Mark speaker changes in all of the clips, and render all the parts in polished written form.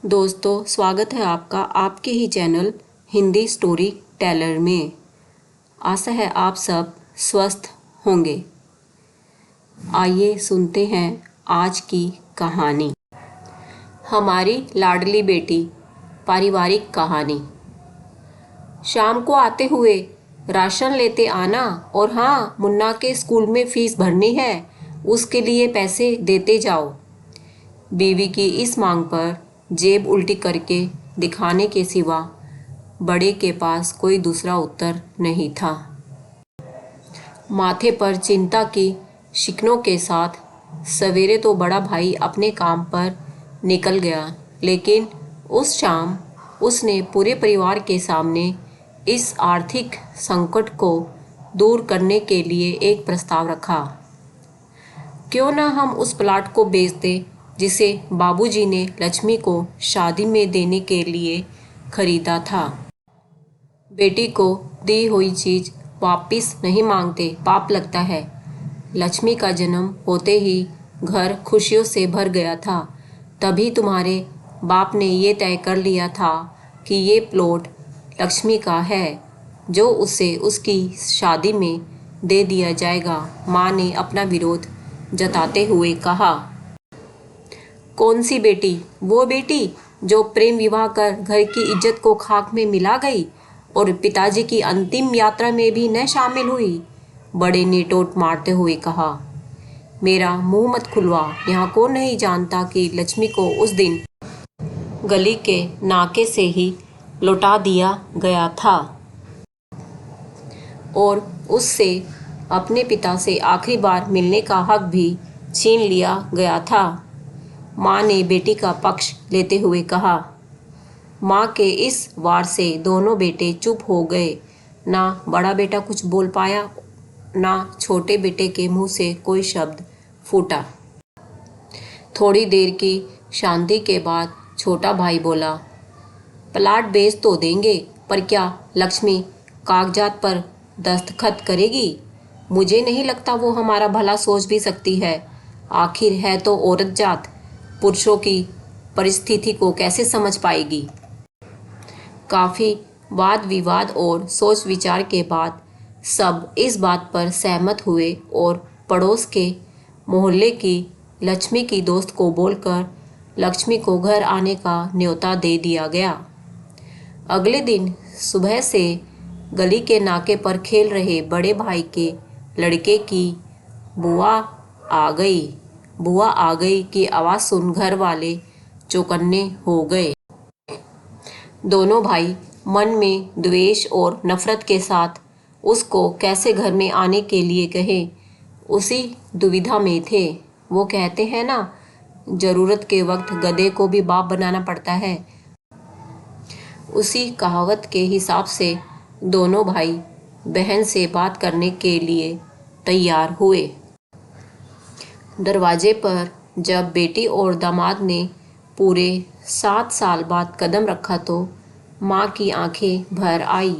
Speaker 1: दोस्तों, स्वागत है आपका आपके ही चैनल हिंदी स्टोरी टेलर में। आशा है आप सब स्वस्थ होंगे। आइए सुनते हैं आज की कहानी, हमारी लाडली बेटी। पारिवारिक कहानी। शाम को आते हुए राशन लेते आना, और हाँ, मुन्ना के स्कूल में फीस भरनी है, उसके लिए पैसे देते जाओ। बीवी की इस मांग पर जेब उल्टी करके दिखाने के सिवा बड़े के पास कोई दूसरा उत्तर नहीं था। माथे पर चिंता की शिकनों के साथ सवेरे तो बड़ा भाई अपने काम पर निकल गया, लेकिन उस शाम उसने पूरे परिवार के सामने इस आर्थिक संकट को दूर करने के लिए एक प्रस्ताव रखा। क्यों ना हम उस प्लाट को बेच दें जिसे बाबूजी ने लक्ष्मी को शादी में देने के लिए खरीदा था। बेटी को दी हुई चीज वापस नहीं मांगते, पाप लगता है। लक्ष्मी का जन्म होते ही घर खुशियों से भर गया था। तभी तुम्हारे बाप ने ये तय कर लिया था कि ये प्लॉट लक्ष्मी का है, जो उसे उसकी शादी में दे दिया जाएगा। माँ ने अपना विरोध जताते हुए कहा। कौन सी बेटी? वो बेटी जो प्रेम विवाह कर घर की इज्जत को खाक में मिला गई और पिताजी की अंतिम यात्रा में भी न शामिल हुई। बड़े ने टोट मारते हुए कहा। मेरा मुंह मत खुलवा। यहाँ कौन नहीं जानता कि लक्ष्मी को उस दिन गली के नाके से ही लौटा दिया गया था और उससे अपने पिता से आखिरी बार मिलने का हक भी छीन लिया गया था। माँ ने बेटी का पक्ष लेते हुए कहा। माँ के इस वार से दोनों बेटे चुप हो गए। ना बड़ा बेटा कुछ बोल पाया, ना छोटे बेटे के मुंह से कोई शब्द फूटा। थोड़ी देर की शांति के बाद छोटा भाई बोला, प्लाट बेच तो देंगे, पर क्या लक्ष्मी कागजात पर दस्तखत करेगी? मुझे नहीं लगता वो हमारा भला सोच भी सकती है। आखिर है तो औरत जात, पुरुषों की परिस्थिति को कैसे समझ पाएगी? काफ़ी वाद विवाद और सोच विचार के बाद सब इस बात पर सहमत हुए और पड़ोस के मोहल्ले की लक्ष्मी की दोस्त को बोलकर लक्ष्मी को घर आने का न्योता दे दिया गया। अगले दिन सुबह से गली के नाके पर खेल रहे बड़े भाई के लड़के की बुआ आ गई की आवाज़ सुन घर वाले चौकन्ने हो गए। दोनों भाई मन में द्वेष और नफरत के साथ उसको कैसे घर में आने के लिए कहे, उसी दुविधा में थे। वो कहते हैं ना, जरूरत के वक्त गधे को भी बाप बनाना पड़ता है। उसी कहावत के हिसाब से दोनों भाई बहन से बात करने के लिए तैयार हुए। दरवाजे पर जब बेटी और दामाद ने पूरे 7 साल बाद कदम रखा तो माँ की आंखें भर आई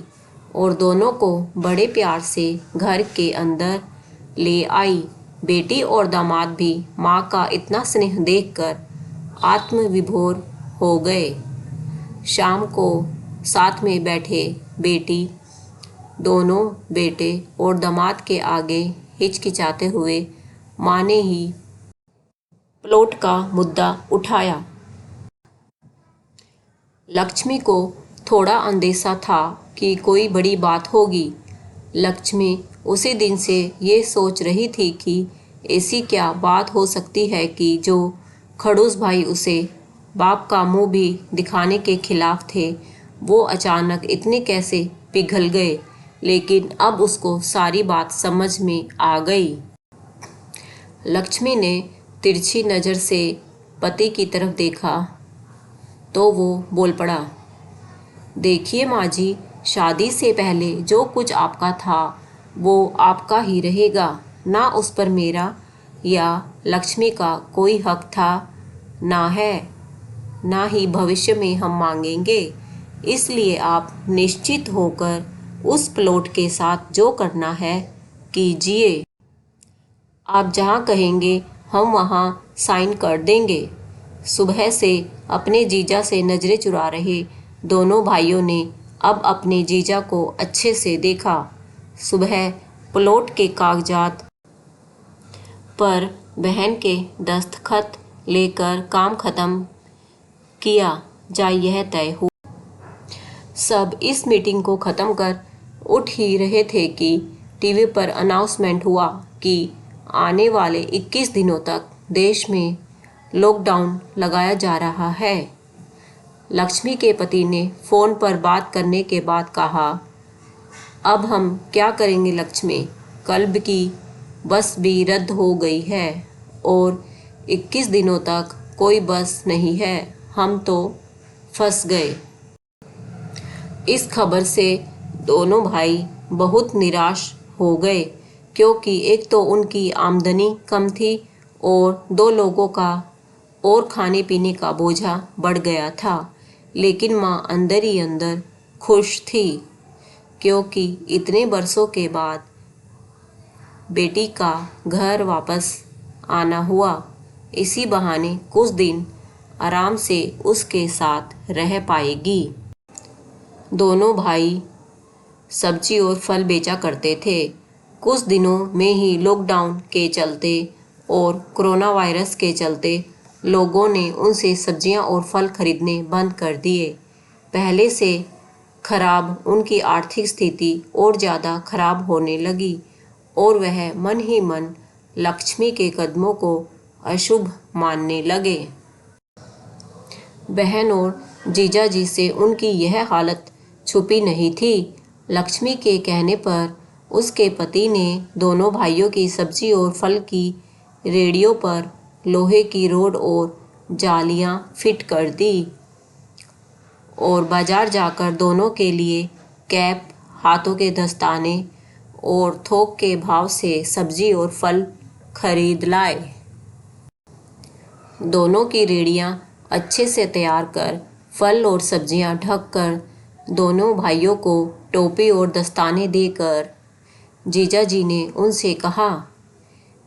Speaker 1: और दोनों को बड़े प्यार से घर के अंदर ले आई। बेटी और दामाद भी माँ का इतना स्नेह देखकर आत्मविभोर हो गए। शाम को साथ में बैठे बेटी दोनों बेटे और दामाद के आगे हिचकिचाते हुए माँ ने ही प्लॉट का मुद्दा उठाया। लक्ष्मी को थोड़ा अंदेशा था कि कोई बड़ी बात होगी। लक्ष्मी उसी दिन से ये सोच रही थी कि ऐसी क्या बात हो सकती है कि जो खड़ूस भाई उसे बाप का मुंह भी दिखाने के खिलाफ थे, वो अचानक इतने कैसे पिघल गए। लेकिन अब उसको सारी बात समझ में आ गई। लक्ष्मी ने तिरछी नज़र से पति की तरफ देखा तो वो बोल पड़ा, देखिए माँ जी, शादी से पहले जो कुछ आपका था वो आपका ही रहेगा। ना उस पर मेरा या लक्ष्मी का कोई हक था, ना है, ना ही भविष्य में हम मांगेंगे। इसलिए आप निश्चित होकर उस प्लॉट के साथ जो करना है कीजिए। आप जहाँ कहेंगे हम वहाँ साइन कर देंगे। सुबह से अपने जीजा से नजरें चुरा रहे दोनों भाइयों ने अब अपने जीजा को अच्छे से देखा। सुबह प्लॉट के कागजात पर बहन के दस्तखत लेकर काम खत्म किया जाए यह तय हुआ। सब इस मीटिंग को ख़त्म कर उठ ही रहे थे कि टीवी पर अनाउंसमेंट हुआ कि आने वाले 21 दिनों तक देश में लॉकडाउन लगाया जा रहा है। लक्ष्मी के पति ने फ़ोन पर बात करने के बाद कहा, अब हम क्या करेंगे लक्ष्मी, कल की बस भी रद्द हो गई है और 21 दिनों तक कोई बस नहीं है, हम तो फंस गए। इस खबर से दोनों भाई बहुत निराश हो गए, क्योंकि एक तो उनकी आमदनी कम थी और दो लोगों का और खाने पीने का बोझा बढ़ गया था। लेकिन माँ अंदर ही अंदर खुश थी, क्योंकि इतने बरसों के बाद बेटी का घर वापस आना हुआ। इसी बहाने कुछ दिन आराम से उसके साथ रह पाएगी। दोनों भाई सब्जी और फल बेचा करते थे। कुछ दिनों में ही लॉकडाउन के चलते और कोरोना वायरस के चलते लोगों ने उनसे सब्जियां और फल खरीदने बंद कर दिए। पहले से खराब उनकी आर्थिक स्थिति और ज़्यादा खराब होने लगी और वह मन ही मन लक्ष्मी के कदमों को अशुभ मानने लगे। बहन और जीजाजी से उनकी यह हालत छुपी नहीं थी। लक्ष्मी के कहने पर उसके पति ने दोनों भाइयों की सब्जी और फल की रेहड़ियों पर लोहे की रोड और जालियां फिट कर दी और बाजार जाकर दोनों के लिए कैप, हाथों के दस्ताने और थोक के भाव से सब्जी और फल खरीद लाए। दोनों की रेहड़ियां अच्छे से तैयार कर फल और सब्जियां ढक कर दोनों भाइयों को टोपी और दस्ताने देकर जीजाजी ने उनसे कहा,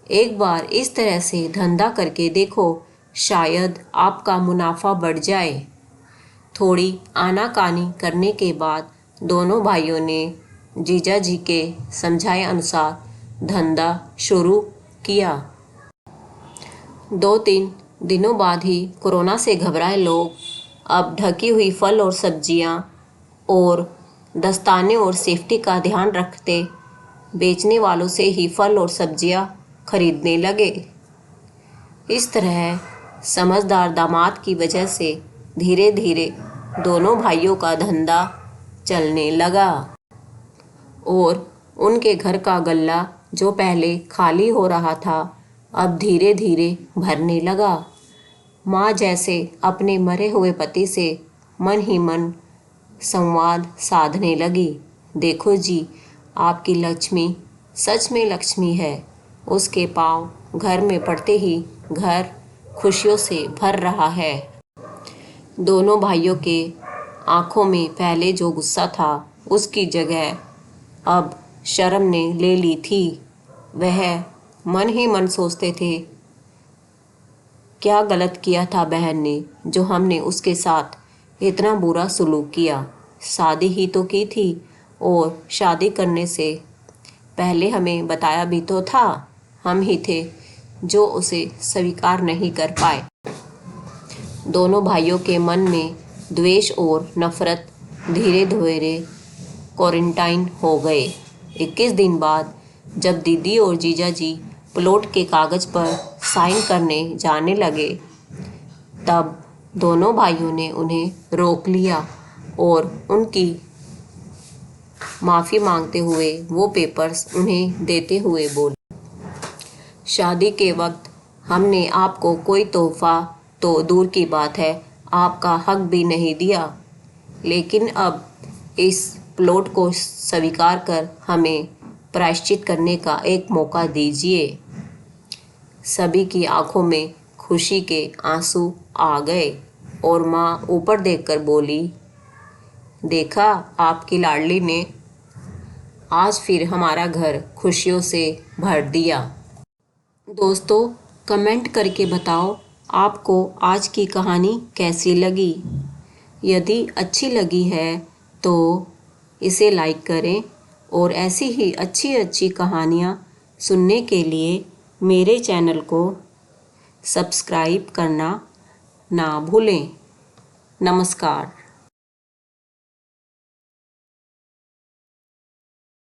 Speaker 1: एक बार इस तरह से धंधा करके देखो, शायद आपका मुनाफा बढ़ जाए। थोड़ी आनाकानी करने के बाद दोनों भाइयों ने जीजाजी के समझाए अनुसार धंधा शुरू किया। 2-3 दिनों बाद ही कोरोना से घबराए लोग अब ढकी हुई फल और सब्जियां और दस्ताने और सेफ्टी का ध्यान रखते बेचने वालों से ही फल और सब्जियां खरीदने लगे। इस तरह समझदार दामाद की वजह से धीरे धीरे दोनों भाइयों का धंधा चलने लगा और उनके घर का गल्ला जो पहले खाली हो रहा था अब धीरे धीरे भरने लगा। माँ जैसे अपने मरे हुए पति से मन ही मन संवाद साधने लगी, देखो जी, आपकी लक्ष्मी सच में लक्ष्मी है। उसके पाँव घर में पड़ते ही घर खुशियों से भर रहा है। दोनों भाइयों के आंखों में पहले जो गुस्सा था उसकी जगह अब शर्म ने ले ली थी। वह मन ही मन सोचते थे, क्या गलत किया था बहन ने जो हमने उसके साथ इतना बुरा सलूक किया। शादी ही तो की थी और शादी करने से पहले हमें बताया भी तो था। हम ही थे जो उसे स्वीकार नहीं कर पाए। दोनों भाइयों के मन में द्वेष और नफरत धीरे धीरे क्वारंटाइन हो गए। 21 दिन बाद जब दीदी और जीजाजी प्लॉट के कागज पर साइन करने जाने लगे, तब दोनों भाइयों ने उन्हें रोक लिया और उनकी माफ़ी मांगते हुए वो पेपर्स उन्हें देते हुए बोले, शादी के वक्त हमने आपको कोई तोहफा तो दूर की बात है, आपका हक भी नहीं दिया, लेकिन अब इस प्लॉट को स्वीकार कर हमें प्रायश्चित करने का एक मौका दीजिए। सभी की आंखों में खुशी के आंसू आ गए और माँ ऊपर देखकर बोली, देखा आपकी लाडली ने आज फिर हमारा घर खुशियों से भर दिया। दोस्तों, कमेंट करके बताओ आपको आज की कहानी कैसी लगी? यदि अच्छी लगी है तो इसे लाइक करें और ऐसी ही अच्छी अच्छी कहानियाँ सुनने के लिए मेरे चैनल को सब्सक्राइब करना ना भूलें। नमस्कार।